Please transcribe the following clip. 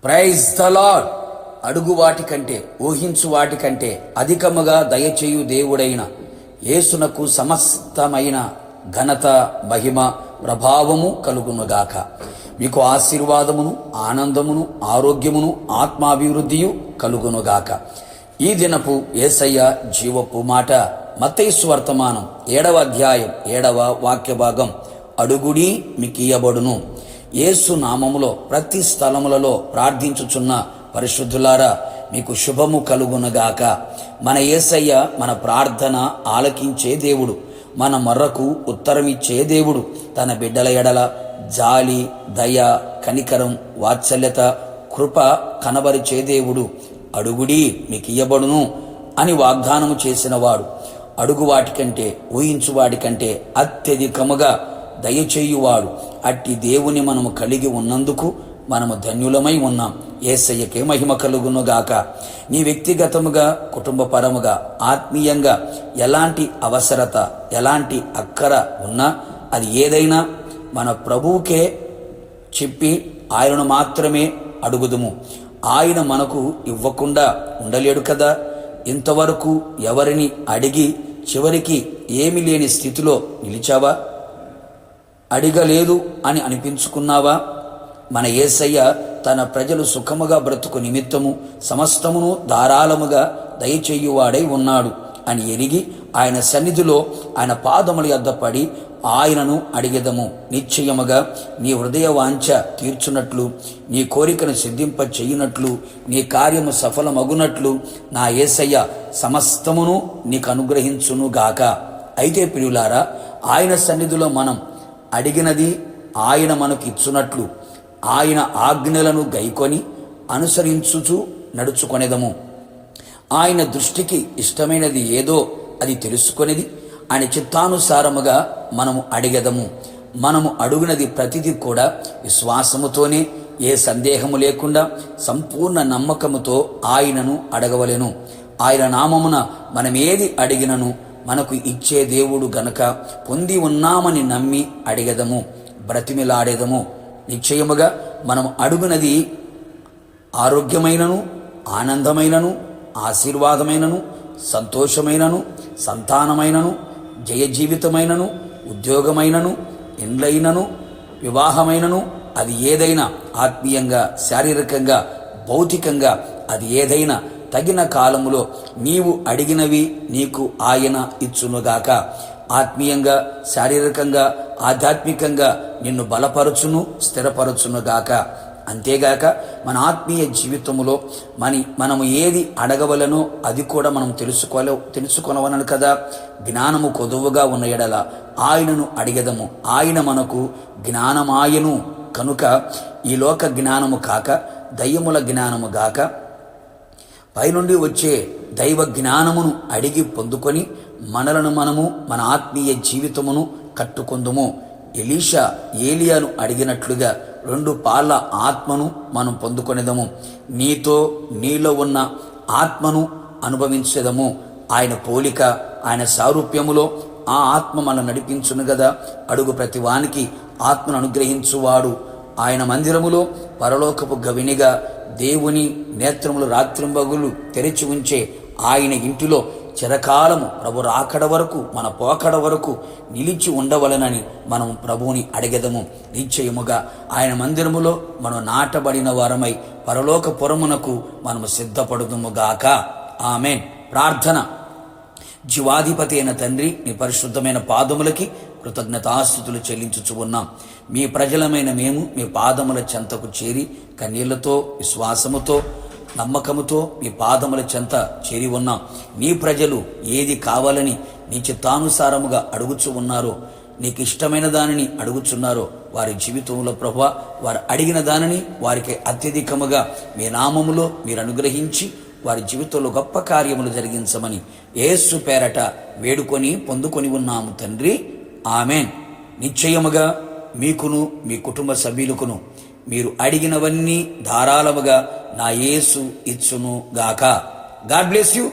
Praise the lord. అడుగు వాటికంటే ఊహించు వాటికంటే అధికముగా దయచేయు దేవుడైన యేసునకు సమస్తమైన ఘనత, మహిమ, ప్రభావము కలుగునుగాక. మీకు ఆశీర్వాదమును, ఆనందమును, ఆరోగ్యమును, ఆత్మాభివృద్ధియు కలుగునుగాక. ఈ దినపు యేసయ్య జీవపు మాట మత్తయి సువార్తమానం 7వ అధ్యాయం 7వ వాక్య భాగం. అడుగుడి మీకియ్యబడును. యేసు నామములో ప్రతి స్థలములలో ప్రార్థించుచున్న పరిశుద్ధులారా, మీకు శుభము కలుగునగాక. మన యేసయ్య మన ప్రార్థన ఆలకించే దేవుడు, మన మొర్రకు ఉత్తరమిచ్చే దేవుడు. తన బిడ్డల ఎడల జాలి, దయ, కనికరం, వాత్సల్యత, కృప కనబరిచే దేవుడు. అడుగుడి మీకియ్యబడును అని వాగ్దానము చేసినవాడు. అడుగు వాటికంటే ఊహించు వాటికంటే అత్యధికముగా దయచేయువాడు. అట్టి దేవుని మనము కలిగి ఉన్నందుకు మనము ధన్యులమై ఉన్నాం. యేసయ్యకే మహిమ కలుగునుగాక. నీ వ్యక్తిగతముగా, కుటుంబపరముగా, ఆత్మీయంగా ఎలాంటి అవసరత, ఎలాంటి అక్కర ఉన్నా అది ఏదైనా మన ప్రభువుకే చెప్పి ఆయనను మాత్రమే అడుగుదుము. ఆయన మనకు ఇవ్వకుండా ఉండలేడు కదా. ఇంతవరకు ఎవరిని అడిగి చివరికి ఏమీ లేని స్థితిలో నిలిచావా? అడిగలేదు అని అనిపించుకున్నావా? మన యేసయ్య తన ప్రజలు సుఖముగా బ్రతుకు నిమిత్తము సమస్తమును ధారాళముగా దయచేయువాడై ఉన్నాడు అని ఎరిగి ఆయన సన్నిధిలో ఆయన పాదముల యొద్ద పడి ఆయనను అడిగెదము. నిశ్చయముగా నీ హృదయ వాంఛ తీర్చున్నట్లు, నీ కోరికను సిద్ధింప చెయ్యునట్లు, నీ కార్యము సఫలమగునట్లు నా యేసయ్య సమస్తమును నీకు అనుగ్రహించునుగాక. అయితే ప్రియులారా, ఆయన సన్నిధిలో మనం అడిగినది ఆయన మనకు ఇచ్చునట్లు ఆయన ఆజ్ఞలను గైకొని అనుసరించుచు నడుచుకొనేదము. ఆయన దృష్టికి ఇష్టమైనది ఏదో అది తెలుసుకొనేది ఆయన చిత్తానుసారముగా మనము అడిగెదము. మనము అడుగునది ప్రతిదీ కూడా విశ్వాసముతోనే, ఏ సందేహము లేకుండా సంపూర్ణ నమ్మకముతో ఆయనను అడగవలెను. ఆయన నామమున మనమేది అడిగినను మనకు ఇచ్చే దేవుడు గనక పొంది ఉన్నామని నమ్మి అడిగెదము, బ్రతిమిలాడేదము. నిశ్చయముగా మనం అడుగునది ఆరోగ్యమైనను, ఆనందమైనను, ఆశీర్వాదమైనను, సంతోషమైనను, సంతానమైనను, జయ జీవితమైనను, ఉద్యోగమైనను, ఇండ్లైనను, వివాహమైనను, అది ఏదైనా ఆత్మీయంగా, శారీరకంగా, భౌతికంగా అది ఏదైనా తగిన కాలములో నీవు అడిగినవి నీకు ఆయన ఇచ్చునుగాక. ఆత్మీయంగా, శారీరకంగా, ఆధ్యాత్మికంగా నిన్ను బలపరచును, స్థిరపరచునుగాక. అంతేగాక మన ఆత్మీయ జీవితములో మనము ఏది అడగవలనో అది కూడా మనం తెలుసుకొనవలను కదా. జ్ఞానము కొదువుగా ఉన్న ఎడల ఆయనను అడిగెదము. ఆయన మనకు జ్ఞానమాయను కనుక ఈ లోక జ్ఞానము కాక దయ్యముల జ్ఞానము గాక పైనుండి వచ్చే దైవ జ్ఞానమును అడిగి పొందుకొని మనలను మనము మన ఆత్మీయ జీవితమును కట్టుకొందుము. ఎలీషా ఏలియాను అడిగినట్లుగా 2 పాళ్ళ ఆత్మను మనం పొందుకొనేదము. నీలో ఉన్న ఆత్మను అనుభవించేదము. ఆయన పోలిక, ఆయన సారూప్యములో ఆ ఆత్మ మనం నడిపించును గదా. అడుగు ప్రతివానికి ఆత్మను అనుగ్రహించువాడు. ఆయన మందిరములో పరలోకపు గవినిగా దేవుని నేత్రములు రాత్రింబగులు తెరిచి ఉంచే ఆయన ఇంటిలో చిరకాలము ప్రభు రాకడ వరకు, మన పోకడ వరకు నిలిచి ఉండవలనని మనం ప్రభువుని అడిగెదము. నిశ్చయముగా ఆయన మందిరములో మనం నాటబడిన వారమై పరలోక పురమునకు మనము సిద్ధపడుదుముగాక. ఆమేన్. ప్రార్థన. జీవాధిపతి అయిన తండ్రి, నీ పరిశుద్ధమైన పాదములకి కృతజ్ఞతాస్తుతులు చెల్లించుచు ఉన్నాం. మీ ప్రజలమైన మేము మీ పాదముల చెంతకు చేరి కన్నీళ్లతో, విశ్వాసముతో, నమ్మకముతో మీ పాదముల చెంత చేరి ఉన్నాం. నీ ప్రజలు ఏది కావాలని నీ చిత్తానుసారముగా అడుగుచు ఉన్నారో, నీకు ఇష్టమైన దానిని అడుగుచున్నారో వారి జీవితంలో ప్రభువా, వారు అడిగిన దానిని వారికి అత్యధికముగా మీ నామములో మీరు అనుగ్రహించి వారి జీవితంలో గొప్ప కార్యములు జరిగించమని యేసు పేరట వేడుకొని పొందుకొని ఉన్నాము తండ్రి. ఆమేన్. నిశ్చయముగా మీకును మీ కుటుంబ సభ్యులకును మీరు అడిగినవన్నీ ధారాళముగా నా యేసు ఇచ్చును గాక. God bless you.